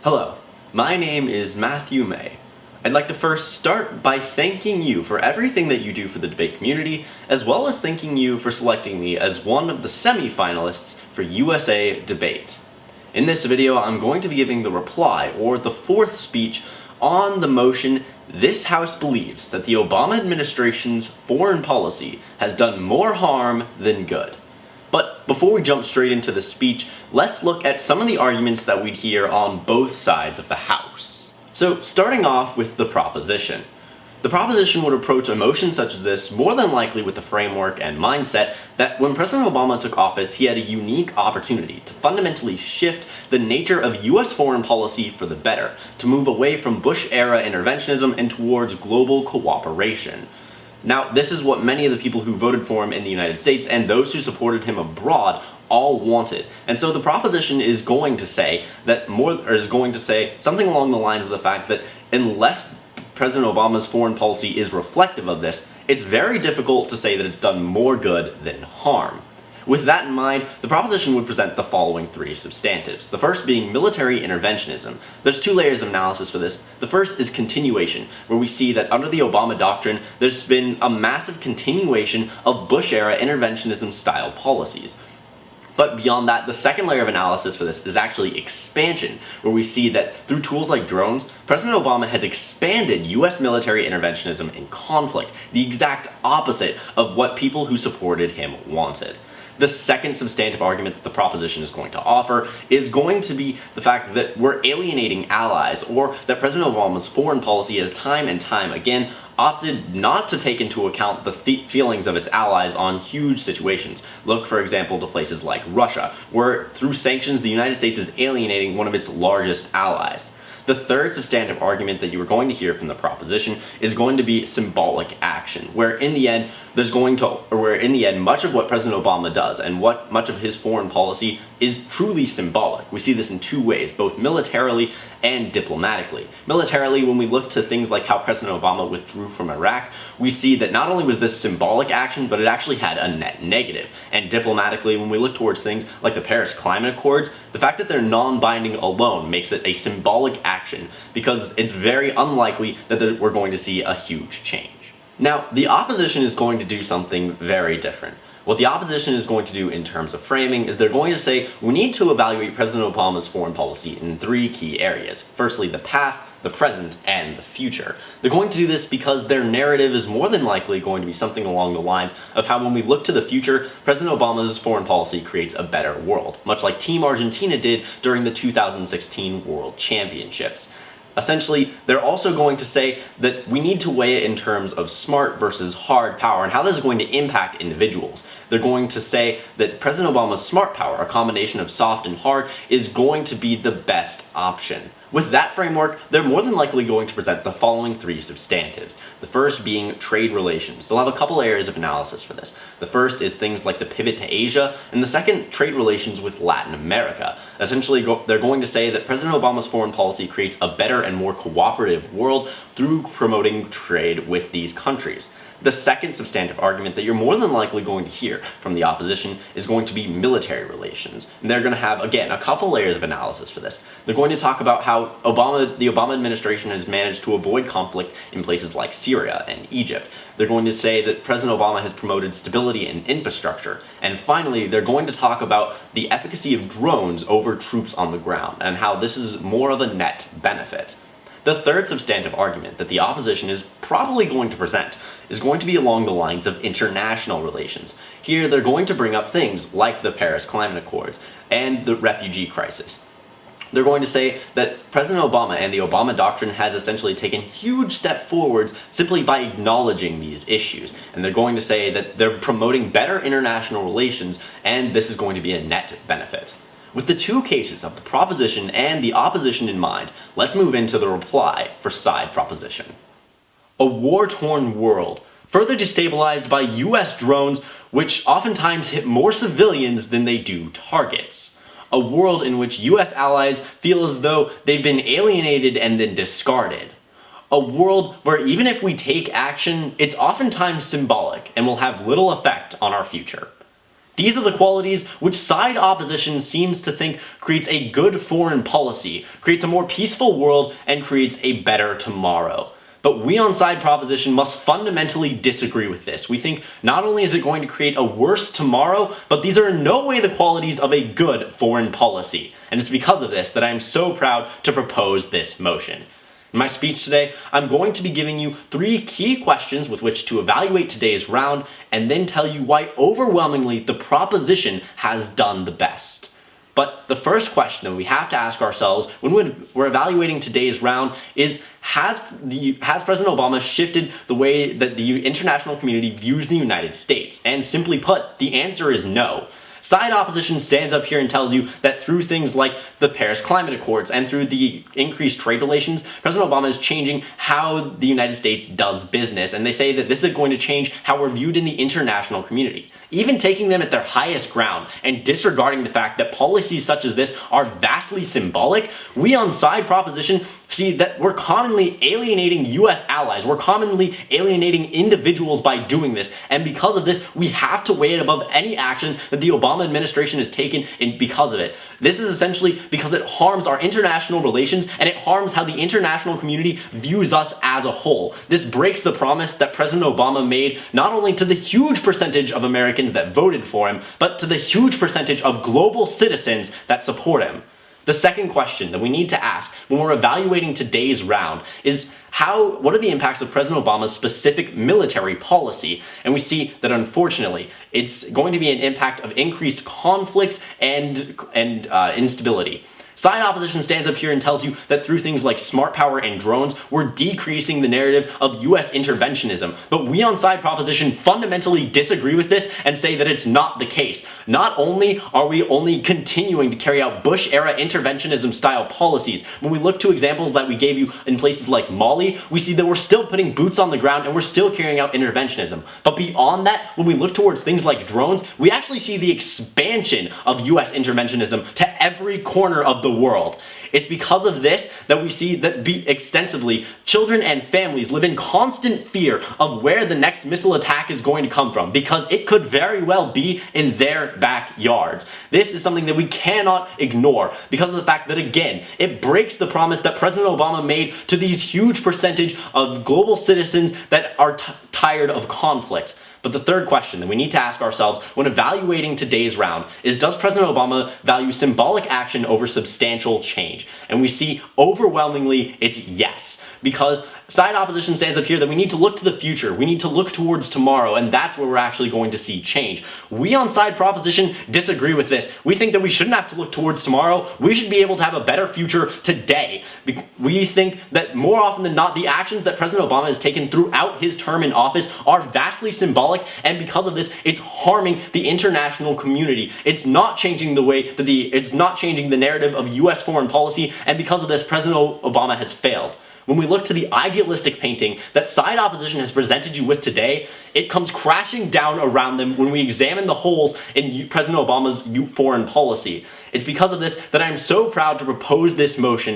Hello, my name is Matthew May. I'd like to first start by thanking you for everything that you do for the debate community, as well as thanking you for selecting me as one of the semi-finalists for USA Debate. In this video, I'm going to be giving the reply, or the fourth speech, on the motion, "This House believes that the Obama administration's foreign policy has done more harm than good." But before we jump straight into the speech, let's look at some of the arguments that we'd hear on both sides of the House. So, starting off with the proposition. The proposition would approach a motion such as this more than likely with the framework and mindset that when President Obama took office, he had a unique opportunity to fundamentally shift the nature of US foreign policy for the better, to move away from Bush-era interventionism and towards global cooperation. Now, this is what many of the people who voted for him in the United States and those who supported him abroad all wanted. And so the proposition is going to say something along the lines of the fact that unless President Obama's foreign policy is reflective of this, it's very difficult to say that it's done more good than harm. With that in mind, the proposition would present the following three substantives. The first being military interventionism. There's two layers of analysis for this. The first is continuation, where we see that under the Obama doctrine, there's been a massive continuation of Bush-era interventionism-style policies. But beyond that, the second layer of analysis for this is actually expansion, where we see that through tools like drones, President Obama has expanded US military interventionism in conflict, the exact opposite of what people who supported him wanted. The second substantive argument that the proposition is going to offer is going to be the fact that we're alienating allies, or that President Obama's foreign policy has time and time again opted not to take into account the feelings of its allies on huge situations. Look, for example, to places like Russia, where through sanctions the United States is alienating one of its largest allies. The third substantive argument that you are going to hear from the proposition is going to be symbolic action, where in the end much of what President Obama does and much of his foreign policy is truly symbolic. We see this in two ways, both militarily and diplomatically. Militarily, when we look to things like how President Obama withdrew from Iraq, we see that not only was this symbolic action, but it actually had a net negative. And diplomatically, when we look towards things like the Paris Climate Accords, the fact that they're non-binding alone makes it a symbolic action, because it's very unlikely that we're going to see a huge change. Now, the opposition is going to do something very different. What the opposition is going to do in terms of framing is they're going to say we need to evaluate President Obama's foreign policy in three key areas. Firstly, the past, the present, and the future. They're going to do this because their narrative is more than likely going to be something along the lines of how when we look to the future, President Obama's foreign policy creates a better world, much like Team Argentina did during the 2016 World Championships. Essentially, they're also going to say that we need to weigh it in terms of smart versus hard power and how this is going to impact individuals. They're going to say that President Obama's smart power, a combination of soft and hard, is going to be the best option. With that framework, they're more than likely going to present the following three substantives. The first being trade relations. They'll have a couple areas of analysis for this. The first is things like the pivot to Asia, and the second, trade relations with Latin America. Essentially, they're going to say that President Obama's foreign policy creates a better and more cooperative world through promoting trade with these countries. The second substantive argument that you're more than likely going to hear from the opposition is going to be military relations. And they're going to have, again, a couple layers of analysis for this. They're going to talk about how the Obama administration has managed to avoid conflict in places like Syria and Egypt. They're going to say that President Obama has promoted stability and infrastructure. And finally, they're going to talk about the efficacy of drones over troops on the ground and how this is more of a net benefit. The third substantive argument that the opposition is probably going to present is going to be along the lines of international relations. Here, they're going to bring up things like the Paris Climate Accords and the refugee crisis. They're going to say that President Obama and the Obama doctrine has essentially taken huge steps forwards simply by acknowledging these issues. And they're going to say that they're promoting better international relations, and this is going to be a net benefit. With the two cases of the proposition and the opposition in mind, let's move into the reply for side proposition. A war-torn world, further destabilized by US drones, which oftentimes hit more civilians than they do targets. A world in which US allies feel as though they've been alienated and then discarded. A world where even if we take action, it's oftentimes symbolic and will have little effect on our future. These are the qualities which side opposition seems to think creates a good foreign policy, creates a more peaceful world, and creates a better tomorrow. But we on side proposition must fundamentally disagree with this. We think not only is it going to create a worse tomorrow, but these are in no way the qualities of a good foreign policy. And it's because of this that I am so proud to propose this motion. In my speech today, I'm going to be giving you 3 key questions with which to evaluate today's round, and then tell you why overwhelmingly the proposition has done the best. But the first question that we have to ask ourselves when we're evaluating today's round is, has President Obama shifted the way that the international community views the United States? And simply put, the answer is no. Side opposition stands up here and tells you that through things like the Paris Climate Accords and through the increased trade relations, President Obama is changing how the United States does business, and they say that this is going to change how we're viewed in the international community. Even taking them at their highest ground and disregarding the fact that policies such as this are vastly symbolic, we on side proposition see that we're commonly alienating US allies, we're commonly alienating individuals by doing this, and because of this, we have to weigh it above any action that the Obama administration has taken because of it. This is essentially because it harms our international relations and it harms how the international community views us as a whole. This breaks the promise that President Obama made not only to the huge percentage of Americans that voted for him, but to the huge percentage of global citizens that support him. The second question that we need to ask when we're evaluating today's round is what are the impacts of President Obama's specific military policy? And we see that unfortunately, it's going to be an impact of increased conflict and instability. Side opposition stands up here and tells you that through things like smart power and drones, we're decreasing the narrative of US interventionism. But we on side proposition fundamentally disagree with this and say that it's not the case. Not only are we only continuing to carry out Bush-era interventionism style policies, when we look to examples that we gave you in places like Mali, we see that we're still putting boots on the ground and we're still carrying out interventionism. But beyond that, when we look towards things like drones, we actually see the expansion of US interventionism to every corner of the world. It's because of this that we see that extensively children and families live in constant fear of where the next missile attack is going to come from, because it could very well be in their backyards. This is something that we cannot ignore because of the fact that, again, it breaks the promise that President Obama made to these huge percentage of global citizens that are tired of conflict. But the third question that we need to ask ourselves when evaluating today's round is, does President Obama value symbolic action over substantial change? And we see overwhelmingly it's yes. Because side opposition stands up here that we need to look to the future, we need to look towards tomorrow, and that's where we're actually going to see change. We on side proposition disagree with this. We think that we shouldn't have to look towards tomorrow, we should be able to have a better future today. We think that more often than not, the actions that President Obama has taken throughout his term in office are vastly symbolic, and because of this, it's harming the international community. It's not changing the way that it's not changing the narrative of US foreign policy, and because of this, President Obama has failed. When we look to the idealistic painting that side opposition has presented you with today, it comes crashing down around them when we examine the holes in President Obama's foreign policy. It's because of this that I am so proud to propose this motion.